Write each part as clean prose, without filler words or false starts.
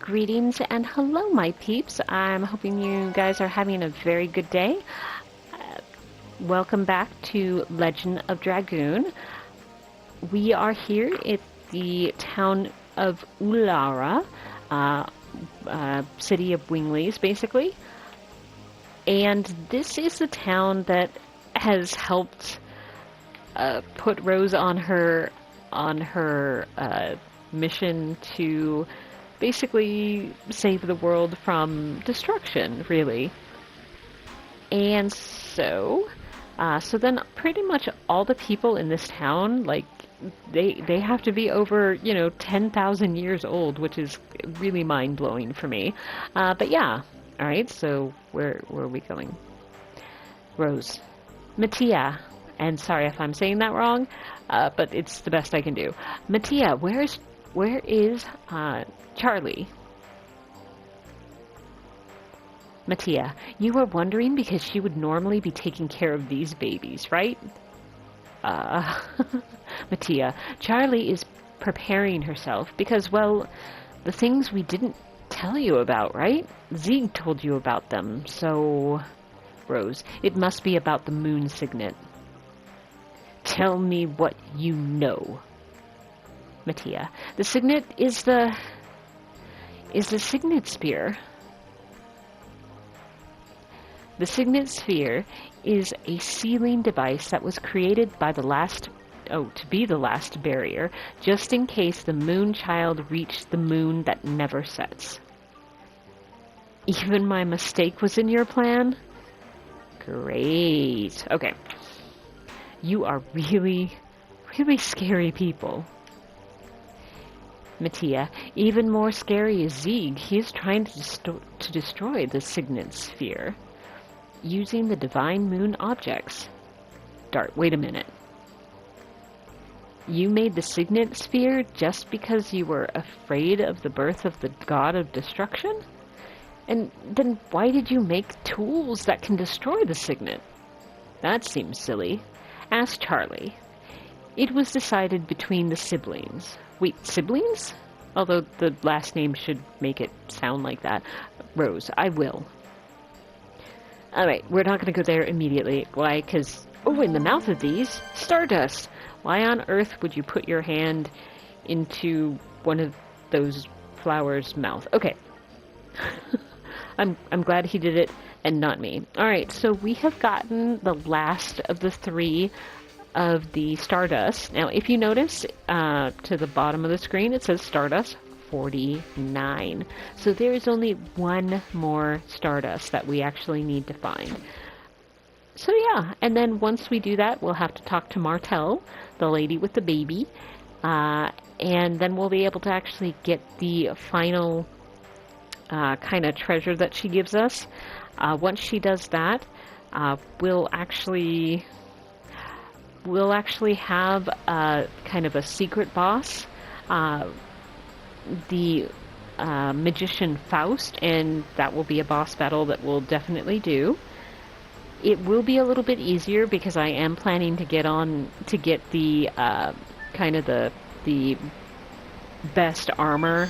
Greetings and hello, my peeps. I'm hoping you guys are having a very good day. Welcome back to Legend of Dragoon. We are here at the town of Ulara, city of Winglies, basically. And this is the town that has helped put Rose on her mission to basically save the world from destruction, really. And so then pretty much all the people in this town, like, they have to be over, 10,000 years old, which is really mind-blowing for me. But yeah, alright, so where are we going? Rose. Mattia. And sorry if I'm saying that wrong, but it's the best I can do. Mattia, where is Charle? Mattia, you were wondering because she would normally be taking care of these babies, right? Mattia, Charle is preparing herself because, well, the things we didn't tell you about, right? Zieg told you about them, so... Rose, it must be about the moon signet. Tell me what you know. Mattia, the signet is the signet sphere. The signet sphere is a sealing device that was created by to be the last barrier, just in case the moon child reached the moon that never sets. Even my mistake was in your plan? Great. Okay. You are really, really scary people. Mattia, even more scary is Zieg. He is trying to destroy the signet sphere using the divine moon objects. Dart, wait a minute. You made the signet sphere just because you were afraid of the birth of the god of destruction? And then why did you make tools that can destroy the signet? That seems silly. Ask Charle. It was decided between the siblings. Wait, siblings? Although the last name should make it sound like that. Rose, I will. Alright, we're not going to go there immediately. Why? Because, in the mouth of these, stardust. Why on earth would you put your hand into one of those flowers' mouth? Okay. I'm glad he did it and not me. Alright, so we have gotten the last of the 3 of the Stardust. Now, if you notice, to the bottom of the screen, it says Stardust 49. So there is only one more Stardust that we actually need to find. So yeah, and then once we do that, we'll have to talk to Martel, the lady with the baby, and then we'll be able to actually get the final kind of treasure that she gives us. Once she does that, we'll actually have kind of a secret boss, the magician Faust, and that will be a boss battle that we'll definitely do. It will be a little bit easier because I am planning to get the kind of the best armor.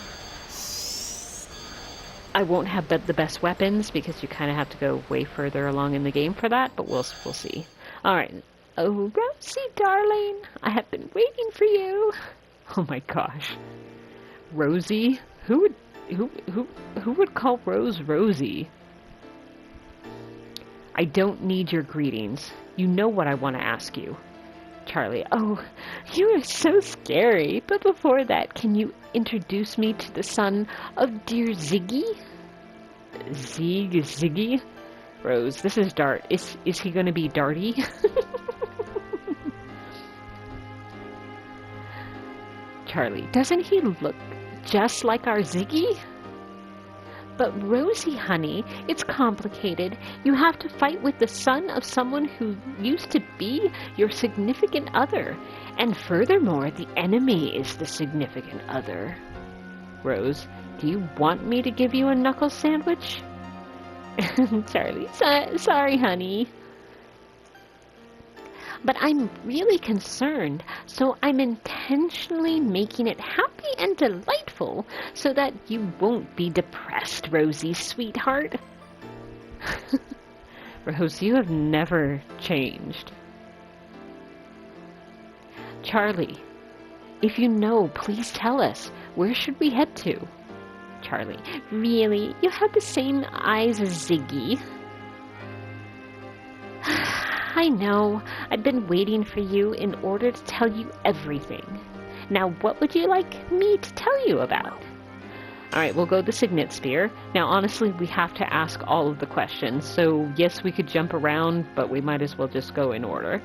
I won't have the best weapons because you kind of have to go way further along in the game for that, but we'll see. All right. Oh, Rosie, darling, I have been waiting for you. Oh my gosh, Rosie? Who would call Rose Rosie? I don't need your greetings. You know what I want to ask you. Charle, oh, you are so scary. But before that, can you introduce me to the son of dear Ziggy? Ziggy? Rose, this is Dart. Is he going to be Darty? Charle, doesn't he look just like our Ziggy? But Rosie, honey, it's complicated. You have to fight with the son of someone who used to be your significant other. And furthermore, the enemy is the significant other. Rose, do you want me to give you a knuckle sandwich? Charle, sorry, honey. But I'm really concerned, so I'm intentionally making it happy and delightful so that you won't be depressed, Rosie, sweetheart. Rose, you have never changed. Charlie, if you know, please tell us. Where should we head to? Charlie, really? You have the same eyes as Ziggy. I know. I've been waiting for you in order to tell you everything. Now, what would you like me to tell you about? Alright, we'll go the Signet Sphere. Now, honestly, we have to ask all of the questions, so yes, we could jump around, but we might as well just go in order.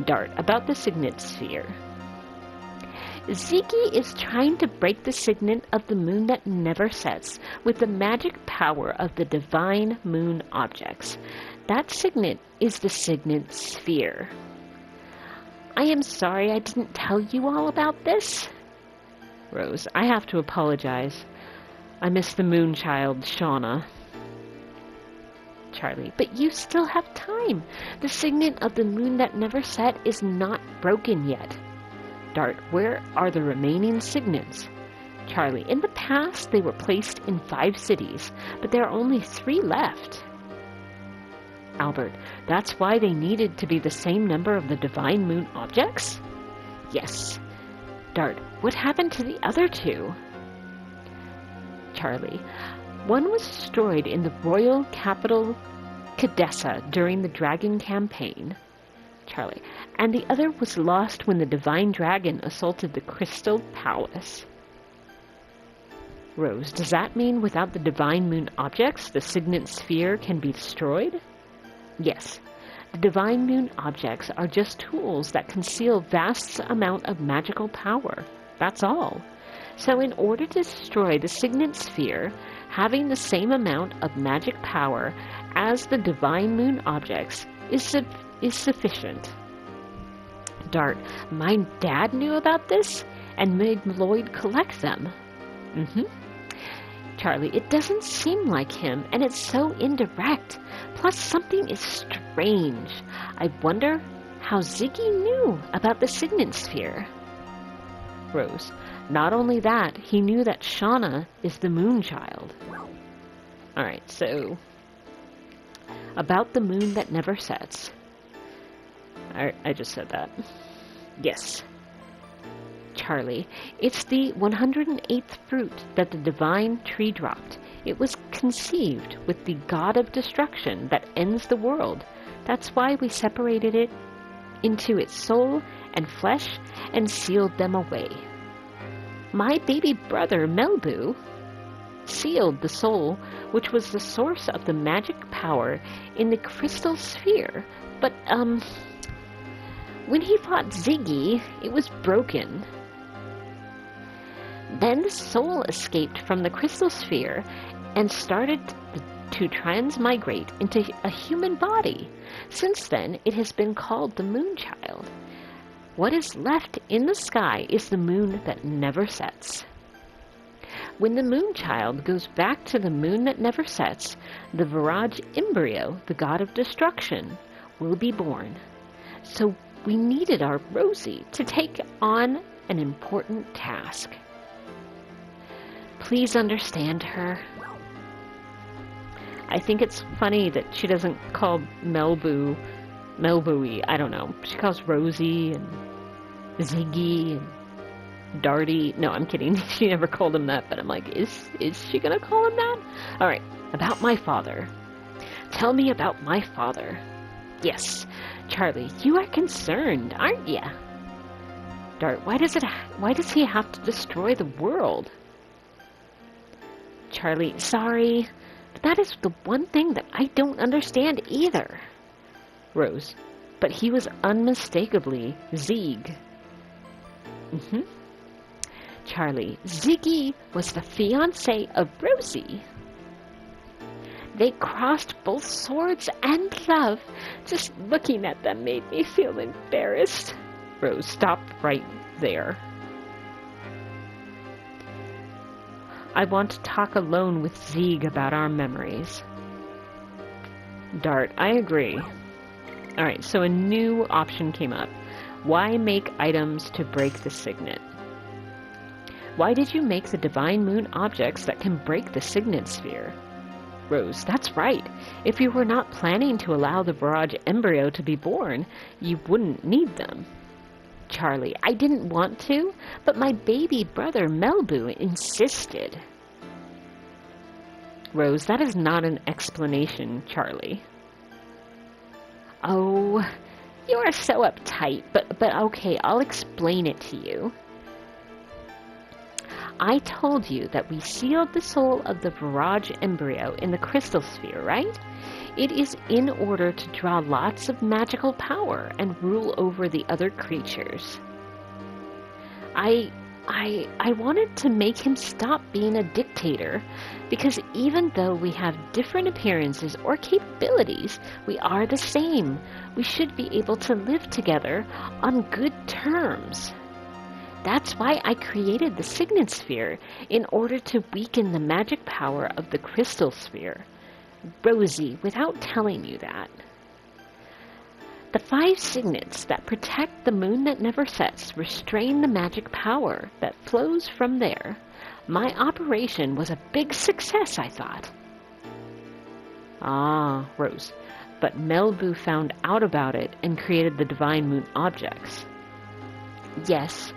Dart, about the Signet Sphere. Ziggy is trying to break the signet of the moon that never sets with the magic power of the divine moon objects. That signet is the Signet Sphere. I am sorry I didn't tell you all about this. Rose, I have to apologize. I miss the moon child, Shauna. Charlie, but you still have time. The signet of the moon that never set is not broken yet. Dart, where are the remaining signets? Charlie, in the past they were placed in 5 cities, but there are only 3 left. Albert, that's why they needed to be the same number of the divine moon objects? Yes. Dart, what happened to the other 2? Charlie, one was destroyed in the royal capital Cadessa during the dragon campaign. Charlie, and the other was lost when the divine dragon assaulted the Crystal Palace. Rose, does that mean without the divine moon objects, the Signet Sphere can be destroyed? Yes. The divine moon objects are just tools that conceal vast amount of magical power. That's all. So in order to destroy the Signet Sphere, having the same amount of magic power as the divine moon objects is sufficient. Dart, my dad knew about this and made Lloyd collect them. Charlie, it doesn't seem like him, and it's so indirect. Plus, something is strange. I wonder how Ziggy knew about the Signet Sphere. Rose, not only that, he knew that Shauna is the moon child. Alright, so about the moon that never sets. I just said that. Yes. Charlie, it's the 108th fruit that the divine tree dropped. It was conceived with the god of destruction that ends the world. That's why we separated it into its soul and flesh and sealed them away. My baby brother, Melbu, sealed the soul, which was the source of the magic power in the crystal sphere. But, when he fought Ziggy, it was broken. Then the soul escaped from the crystal sphere and started to transmigrate into a human body. Since then, it has been called the moon child. What is left in the sky is the moon that never sets. When the moon child goes back to the moon that never sets, the Viraj embryo, the god of destruction, will be born. So we needed our Rosie to take on an important task. Please understand her. I think it's funny that she doesn't call Melbu-y, I don't know. She calls Rosie and Ziggy and Darty. No, I'm kidding. She never called him that, but I'm like, is she gonna call him that? Alright, about my father. Tell me about my father. Yes, Charlie, you are concerned, aren't ya? Dart, why does he have to destroy the world? Charlie, sorry, but that is the one thing that I don't understand either. Rose, but he was unmistakably Zieg. Charlie, Ziggy was the fiancé of Rosie. They crossed both swords and love. Just looking at them made me feel embarrassed. Rose, stop right there. I want to talk alone with Zieg about our memories. Dart, I agree. Alright, so a new option came up. Why make items to break the signet? Why did you make the Divine Moon objects that can break the signet sphere? Rose, that's right. If you were not planning to allow the Barrage embryo to be born, you wouldn't need them. Charlie, I didn't want to, but my baby brother Melbu insisted. Rose, that is not an explanation, Charlie. Oh, you are so uptight, but okay, I'll explain it to you. I told you that we sealed the soul of the Barrage embryo in the crystal sphere, right? It is in order to draw lots of magical power and rule over the other creatures. I wanted to make him stop being a dictator, because even though we have different appearances or capabilities, we are the same. We should be able to live together on good terms. That's why I created the Signet Sphere, in order to weaken the magic power of the Crystal Sphere. Rosie, without telling you that. The 5 signets that protect the moon that never sets restrain the magic power that flows from there. My operation was a big success, I thought. Ah, Rose, but Melbu found out about it and created the Divine Moon objects. Yes,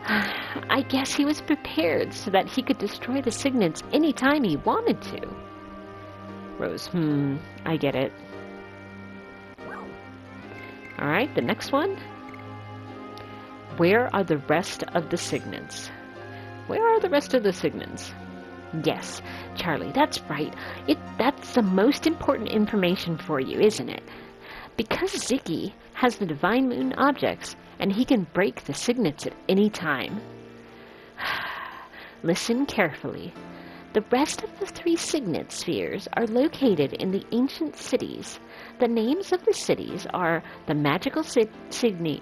I guess he was prepared so that he could destroy the signets any time he wanted to. Rose, I get it. Alright, the next one. Where are the rest of the signets? Where are the rest of the signets? Yes, Charlie, that's right. That's the most important information for you, isn't it? Because Ziggy has the Divine Moon objects, and he can break the signets at any time. Listen carefully. The rest of the 3 signet spheres are located in the ancient cities. The names of the cities are the Magical City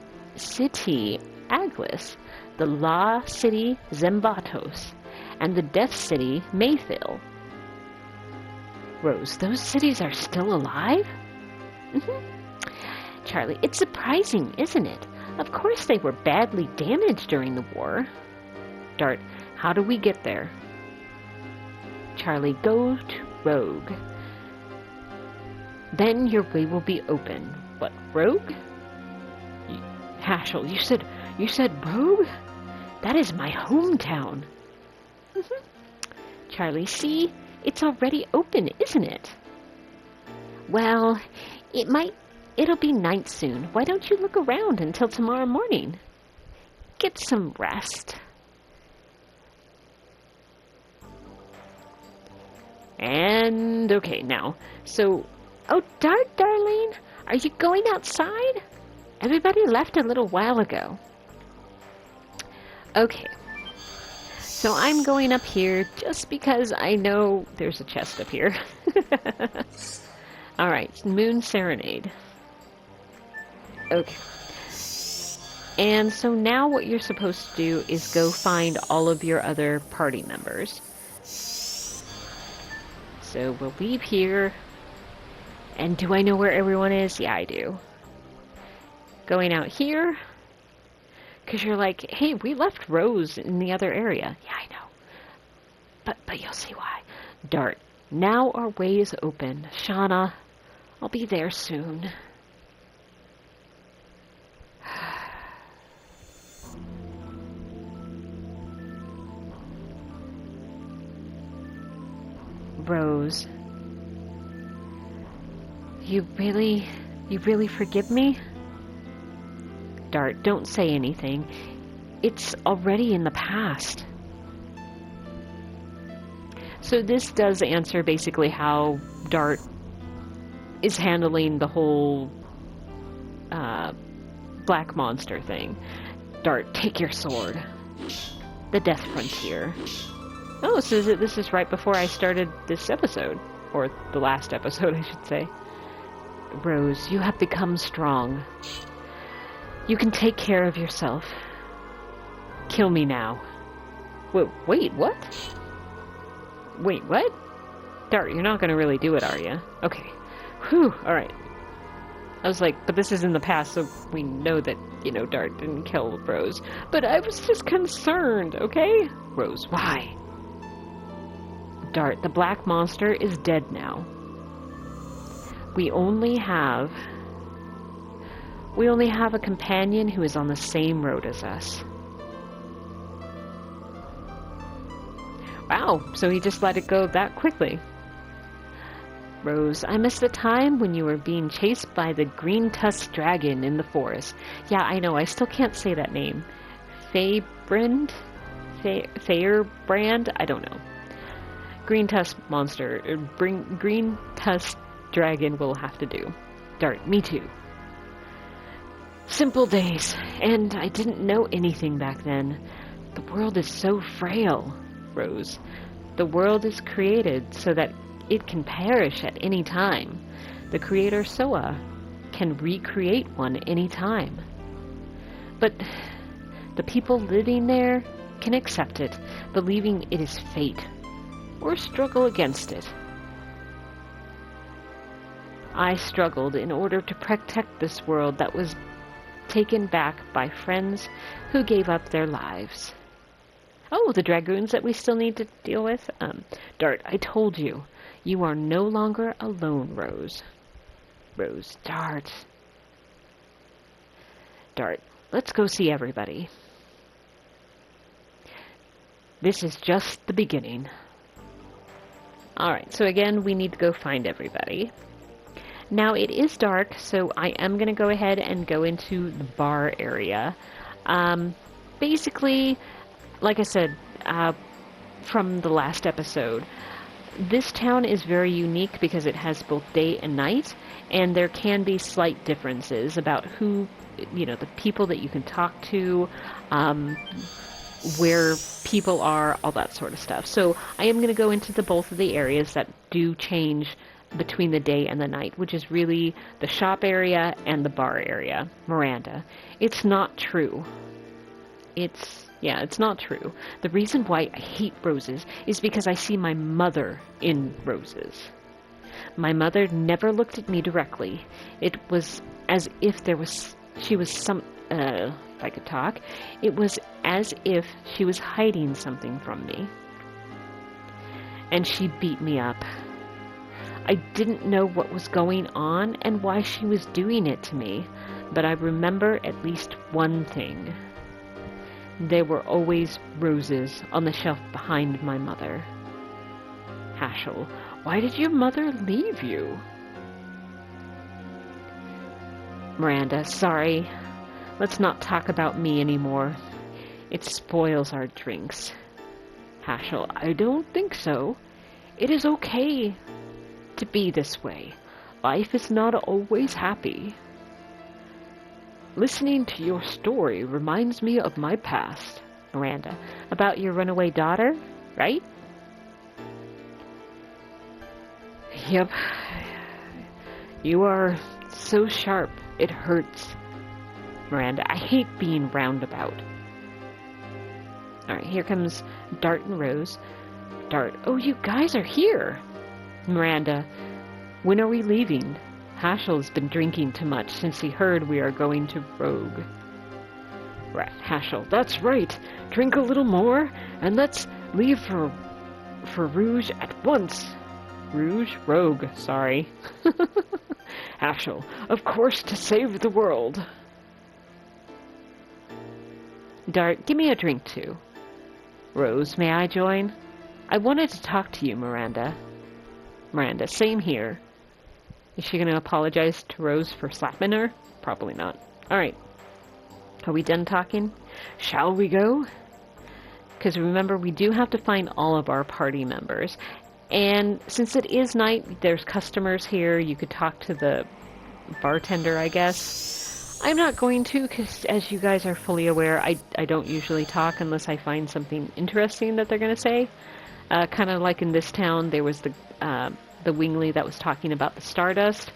Aglis, the Law City Zembatos, and the Death City Mayfield. Rose, those cities are still alive? Charlie, it's surprising, isn't it? Of course they were badly damaged during the war. Dart, how do we get there? Charlie, go to Rogue. Then your way will be open. What, Rogue? Haschel, you said Rogue? That is my hometown. Charlie, see? It's already open, isn't it? Well, it'll be night soon. Why don't you look around until tomorrow morning? Get some rest. And, okay, now, so, oh, Dart, darling, are you going outside? Everybody left a little while ago. Okay, so I'm going up here just because I know there's a chest up here. Alright, Moon Serenade. Okay. And so now what you're supposed to do is go find all of your other party members. So we'll leave here. And do I know where everyone is? Yeah, I do. Going out here. Because you're like, hey, we left Rose in the other area. Yeah, I know. But you'll see why. Dart, now our way is open. Shauna, I'll be there soon. Rose, you really forgive me? Dart, don't say anything. It's already in the past. So this does answer basically how Dart is handling the whole black monster thing. Dart, take your sword. The Death Frontier. Oh, so this is right before I started this episode. Or the last episode, I should say. Rose, you have become strong. You can take care of yourself. Kill me now. Wait, what? Wait, what? Dart, you're not gonna really do it, are you? Okay. Whew, alright. I was like, but this is in the past, so we know that, Dart didn't kill Rose. But I was just concerned, okay? Rose, why? Dart, the black monster is dead now. We only have a companion who is on the same road as us. Wow, so he just let it go that quickly. Rose, I miss the time when you were being chased by the green-tusked dragon in the forest. Yeah, I know, I still can't say that name. Fairbrand? I don't know. Green-tusked monster. Green-tusked dragon will have to do. Dart, me too. Simple days, and I didn't know anything back then. The world is so frail, Rose. The world is created so that it can perish at any time. The creator Soa can recreate one any time. But the people living there can accept it, believing it is fate, or struggle against it. I struggled in order to protect this world that was taken back by friends who gave up their lives. Oh, the dragoons that we still need to deal with? Dart, I told you. You are no longer alone, Rose. Rose, Dart. Dart, let's go see everybody. This is just the beginning. Alright, so again, we need to go find everybody. Now, it is dark, so I am going to go ahead and go into the bar area. Basically, like I said, from the last episode, this town is very unique because it has both day and night, and there can be slight differences about who, the people that you can talk to, where people are, all that sort of stuff. So I am going to go into both of the areas that do change between the day and the night, which is really the shop area and the bar area. Miranda, it's not true. It's not true. The reason why I hate roses is because I see my mother in roses. My mother never looked at me directly. It was as if she was some, if I could talk, it was as if she was hiding something from me. And she beat me up. I didn't know what was going on and why she was doing it to me, but I remember at least one thing. There were always roses on the shelf behind my mother. Haschel, why did your mother leave you? Miranda, sorry. Let's not talk about me anymore. It spoils our drinks. Haschel, I don't think so. It is okay to be this way. Life is not always happy. Listening to your story reminds me of my past. Miranda, about your runaway daughter, right? Yep. You are so sharp, it hurts. Miranda, I hate being roundabout. Alright, here comes Dart and Rose. Dart, oh, you guys are here. Miranda, when are we leaving? Haschel's been drinking too much since he heard we are going to Rouge. Haschel, that's right. Drink a little more, and let's leave for Rouge at once. Rouge, sorry. Haschel, of course, to save the world. Dart, give me a drink too. Rose, may I join? I wanted to talk to you, Miranda. Miranda, same here. Is she going to apologize to Rose for slapping her? Probably not. Alright. Are we done talking? Shall we go? Because remember, we do have to find all of our party members. And since it is night, there's customers here. You could talk to the bartender, I guess. I'm not going to, because as you guys are fully aware, I don't usually talk unless I find something interesting that they're going to say. Kind of like in this town, there was the Wingley that was talking about the Stardust.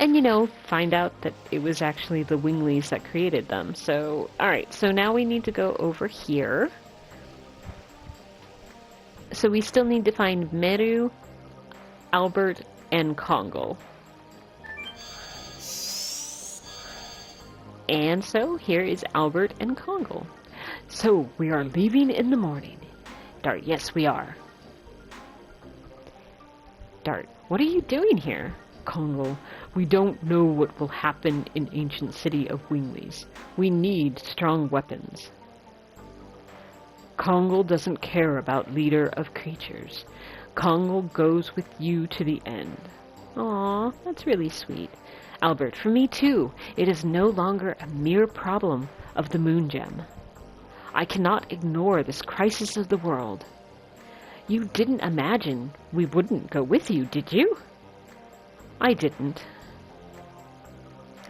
And, find out that it was actually the Wingleys that created them. So, alright, so now we need to go over here. So we still need to find Meru, Albert, and Kongo. And so here is Albert and Congal. So we are leaving in the morning. Dart, yes we are. Dart, what are you doing here? Congal, we don't know what will happen in ancient city of Winglies. We need strong weapons. Congal doesn't care about leader of creatures. Congal goes with you to the end. Aw, that's really sweet. Albert, for me too, it is no longer a mere problem of the moon gem. I cannot ignore this crisis of the world. You didn't imagine we wouldn't go with you, did you? I didn't.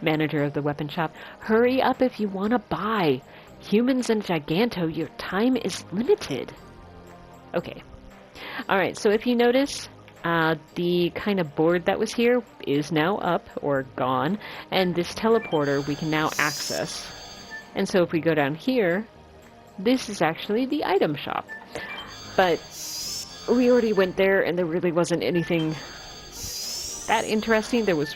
Manager of the weapon shop, hurry up if you want to buy. Humans and Giganto, your time is limited. Okay. Alright, so if you notice, the kind of board that was here is now up, or gone, and this teleporter we can now access. And so if we go down here, this is actually the item shop. But we already went there, and there really wasn't anything that interesting. There was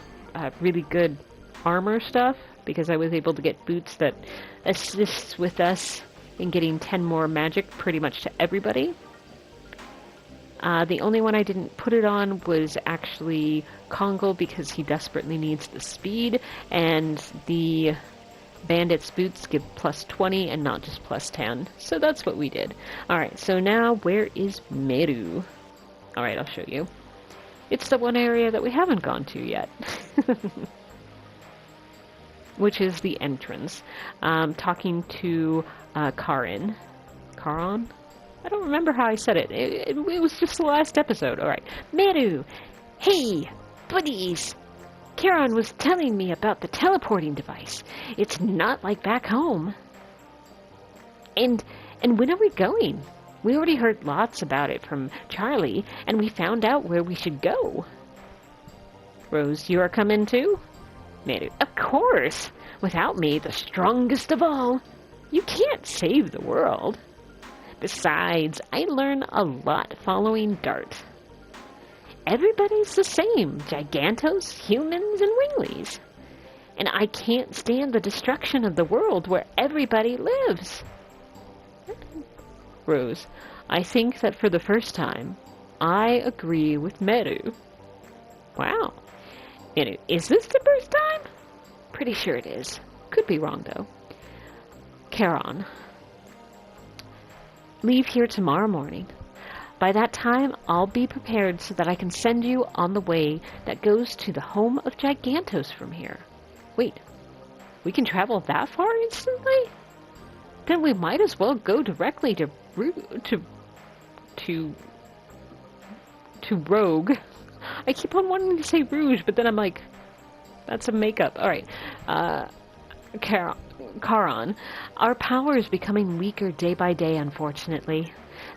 really good armor stuff, because I was able to get boots that assists with us in getting 10 more magic pretty much to everybody. The only one I didn't put it on was actually Congal, because he desperately needs the speed, and the bandit's boots give plus 20 and not just plus 10. So that's what we did. Alright, so now where is Meru? Alright, I'll show you. It's the one area that we haven't gone to yet. Which is the entrance. Talking to Karin. Karon? I don't remember how I said it. It was just the last episode. Alright. Meru! Hey! Buddies! Karon was telling me about the teleporting device. It's not like back home. And when are we going? We already heard lots about it from Charle, and we found out where we should go. Rose, you are coming too? Meru, of course! Without me, the strongest of all, you can't save the world. Besides, I learn a lot following Dart. Everybody's the same, Gigantos, humans, and Winglies. And I can't stand the destruction of the world where everybody lives. Rose, I think that for the first time, I agree with Meru. Wow. Meru, is this the first time? Pretty sure it is. Could be wrong, though. Charon. Leave here tomorrow morning. By that time, I'll be prepared so that I can send you on the way that goes to the home of Gigantos from here. Wait, we can travel that far instantly? Then we might as well go directly to Rogue. I keep on wanting to say Rouge, but then I'm like, that's a makeup. Alright, Charon, our power is becoming weaker day by day, unfortunately.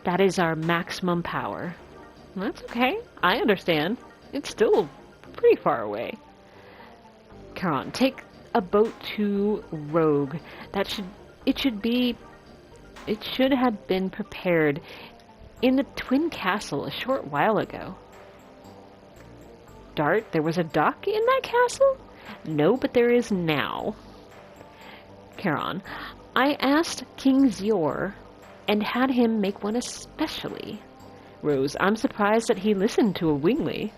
That is our maximum power. That's okay. I understand. It's still pretty far away. Charon, take a boat to Rogue. It should have been prepared in the Twin Castle a short while ago. Dart, there was a dock in that castle? No, but there is now. Charon, I asked King Zior and had him make one especially. Rose, I'm surprised that he listened to a Wingly.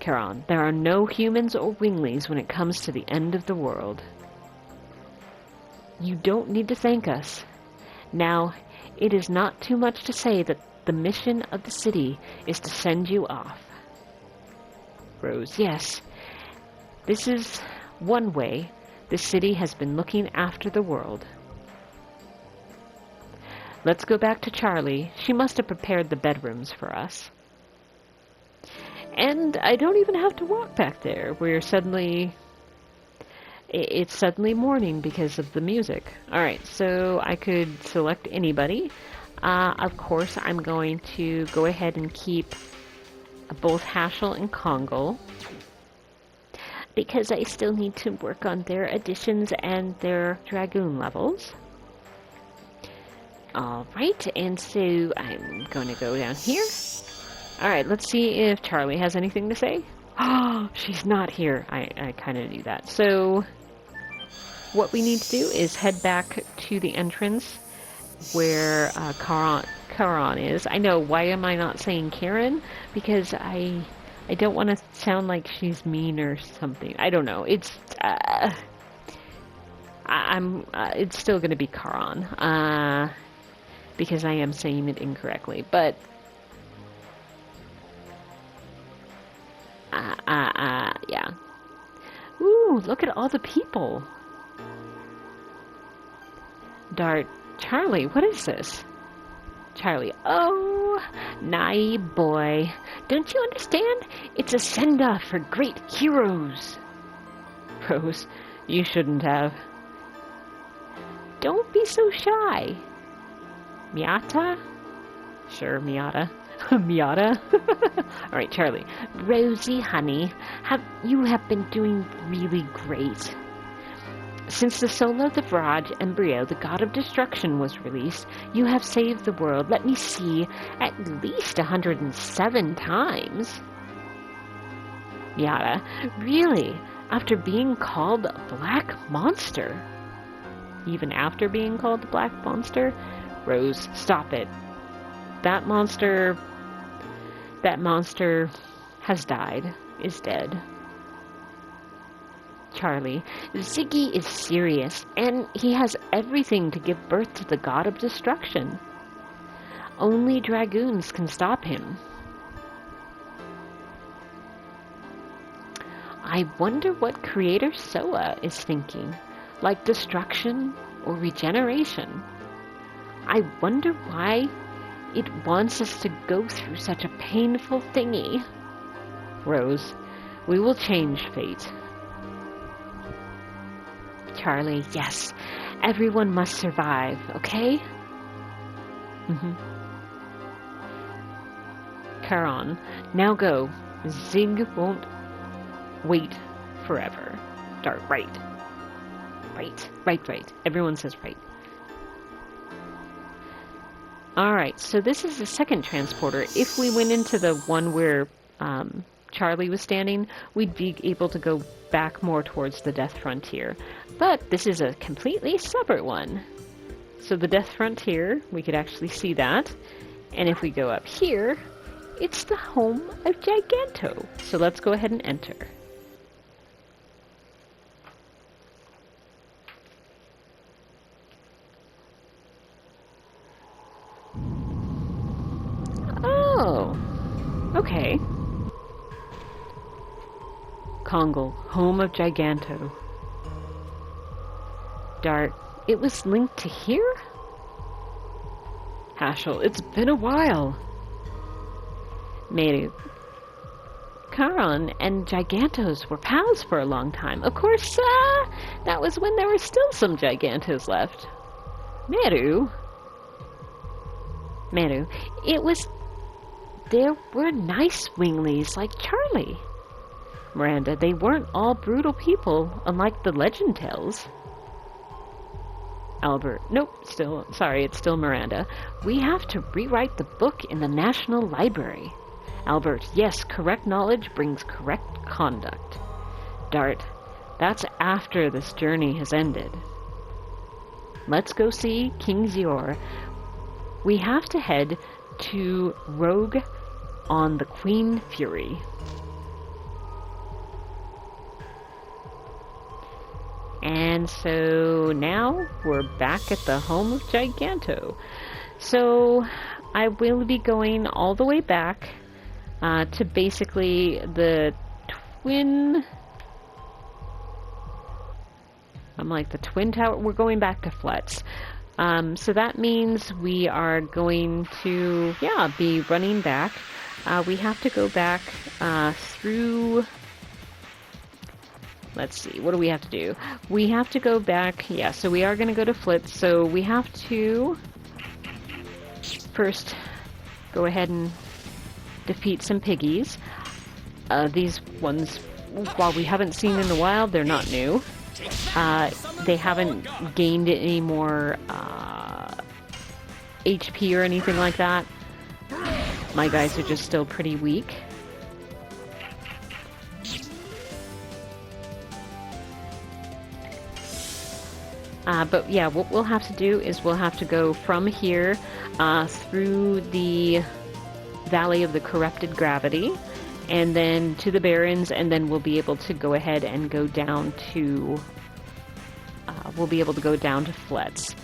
Charon, there are no humans or Winglies when it comes to the end of the world. You don't need to thank us. Now, it is not too much to say that the mission of the city is to send you off. Rose, yes. This is one way the city has been looking after the world. Let's go back to Charle. She must have prepared the bedrooms for us. And I don't even have to walk back there. It's suddenly morning because of the music. Alright, so I could select anybody. Of course, I'm going to go ahead and keep both Haschel and Congal, because I still need to work on their additions and their Dragoon levels. Alright, and so I'm going to go down here. Alright, let's see if Charle has anything to say. Oh, she's not here. I kind of knew that. So, what we need to do is head back to the entrance where Charon is. I know, why am I not saying Karen? Because I don't want to sound like she's mean or something. I don't know. It's it's still going to be Charon, because I am saying it incorrectly. But yeah. Ooh, look at all the people. Dart, Charlie, what is this? Charlie, oh, naive boy. Don't you understand? It's a send-off for great heroes. Rose, you shouldn't have. Don't be so shy. Miata? Sure, Miata. Miata? Alright, Charlie. Rosie, honey, you have been doing really great. Since the Soul of the Vraj embryo, the god of destruction, was released, you have saved the world, let me see, at least 107 times. Miata, really? After being called a black monster? Even after being called the black monster? Rose, stop it. That monster has died, is dead. Charlie, Ziggy is serious, and he has everything to give birth to the god of destruction. Only dragoons can stop him. I wonder what Creator Soa is thinking, like destruction or regeneration. I wonder why it wants us to go through such a painful thingy. Rose, we will change fate. Charlie, yes. Everyone must survive, okay? Charon, now go. Zig won't wait forever. Dart, right. Right. Everyone says right. Alright, so this is the second transporter. If we went into the one where Charlie was standing, we'd be able to go back more towards the Death Frontier. But this is a completely separate one. So the Death Frontier, we could actually see that. And if we go up here, it's the home of Giganto. So let's go ahead and enter. Oh, okay. Kongal, home of Giganto. Dart, it was linked to here? Haschel, it's been a while. Meru, Charon and Gigantos were pals for a long time. Of course, that was when there were still some Gigantos left. Meru, there were nice winglies like Charlie. Miranda, they weren't all brutal people, unlike the legend tells. Albert, nope, it's still Miranda. We have to rewrite the book in the National Library. Albert, yes, correct knowledge brings correct conduct. Dart, that's after this journey has ended. Let's go see King Zior. We have to head to Rouge on the Queen Fury. And so now we're back at the home of Giganto. So I will be going all the way back to basically the Twin... the Twin Tower. We're going back to Flets. So that means we are going to, be running back. We have to go back through... Let's see, what do we have to do? We have to go back, so we are going to go to Flits, so we have to first go ahead and defeat some piggies. These ones, while we haven't seen in the wild, they're not new. They haven't gained any more HP or anything like that. My guys are just still pretty weak. But yeah, what we'll have to do is we'll have to go from here through the Valley of the Corrupted Gravity, and then to the Barrens, and then we'll be able to go ahead and go down to Fletz.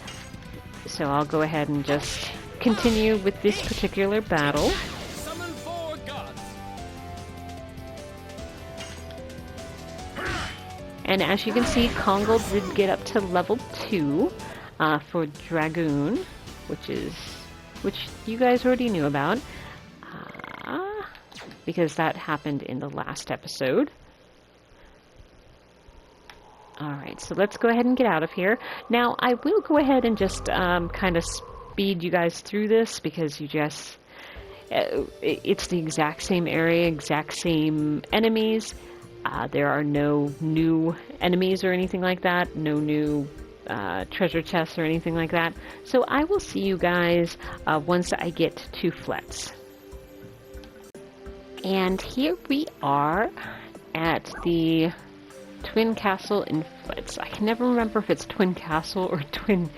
So I'll go ahead and just continue with this particular battle. Summon 4 gods. And as you can see, Kongal did get up to level 2 for Dragoon, which you guys already knew about, because that happened in the last episode. Alright, so let's go ahead and get out of here. Now, I will go ahead and just kind of speed you guys through this, because you just... it's the exact same area, exact same enemies. There are no new enemies or anything like that, no new treasure chests or anything like that. So I will see you guys once I get to Fletz. And here we are at the Twin Castle in Fletz. I can never remember if it's Twin Castle or Twin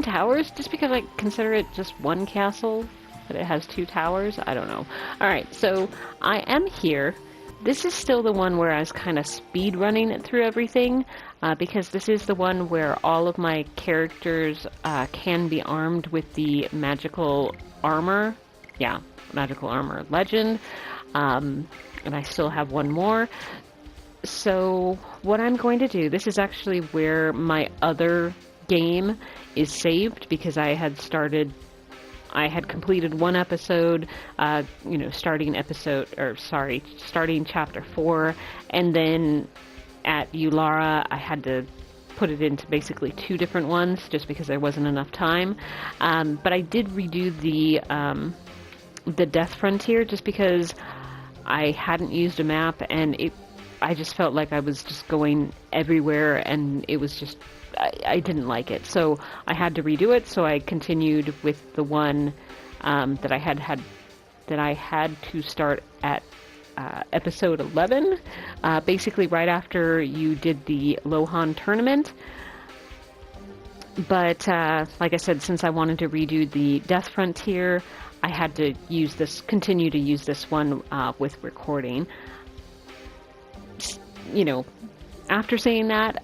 Towers, just because I consider it just one castle, but it has 2 towers. I don't know. Alright, so I am here. This is still the one where I was kind of speed running it through everything, because this is the one where all of my characters can be armed with the magical armor. Yeah, magical armor legend. And I still have one more. So what I'm going to do, this is actually where my other game is saved, because I had completed one episode, starting chapter 4, and then at Ulara I had to put it into basically 2 different ones, just because there wasn't enough time. But I did redo the Death Frontier, just because I hadn't used a map, and I just felt like I was just going everywhere, and it was just, I didn't like it. So I had to redo it, so I continued with the one that I had to start at episode 11, basically right after you did the Lohan tournament. But like I said, since I wanted to redo the Death Frontier, I had to continue to use this one with recording. After saying that,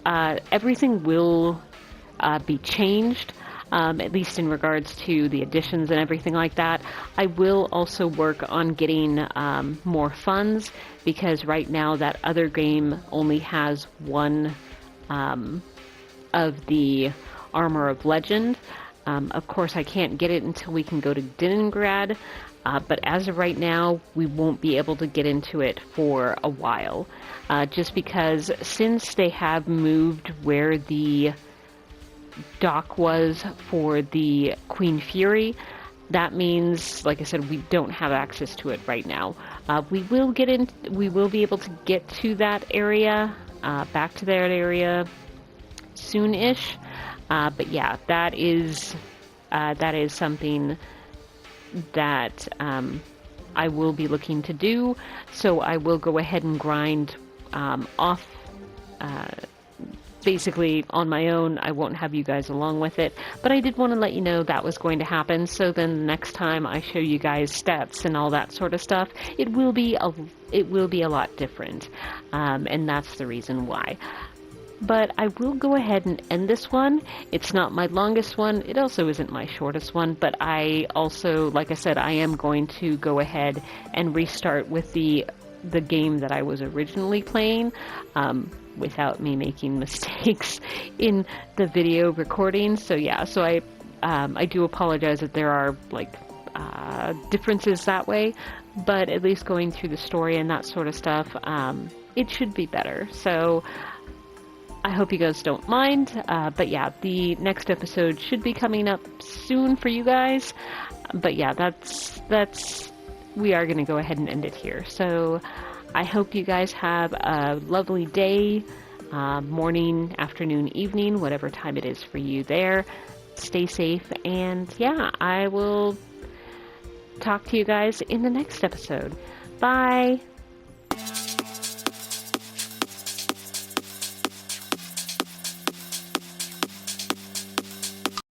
everything will be changed, at least in regards to the additions and everything like that. I will also work on getting more funds, because right now that other game only has one of the Armor of Legend. Of course, I can't get it until we can go to Diningrad, but as of right now, we won't be able to get into it for a while. Just because since they have moved where the dock was for the Queen Fury, that means, like I said, we don't have access to it right now. We will be able to get to that area, back to that area soon-ish. But yeah, that is something that I will be looking to do. So I will go ahead and grind off basically on my own. I won't have you guys along with it, but I did want to let you know that was going to happen, so then next time I show you guys stats and all that sort of stuff, it will be a lot different, and that's the reason why. But I will go ahead and end this one. It's not my longest one. It also isn't my shortest one, but I also, like I said, I am going to go ahead and restart with the game that I was originally playing, without me making mistakes in the video recording. So yeah, so I do apologize that there are differences that way, but at least going through the story and that sort of stuff, it should be better. So I hope you guys don't mind, but yeah, the next episode should be coming up soon for you guys. But yeah, we are going to go ahead and end it here. So I hope you guys have a lovely day, morning, afternoon, evening, whatever time it is for you there. Stay safe, and yeah, I will talk to you guys in the next episode. Bye!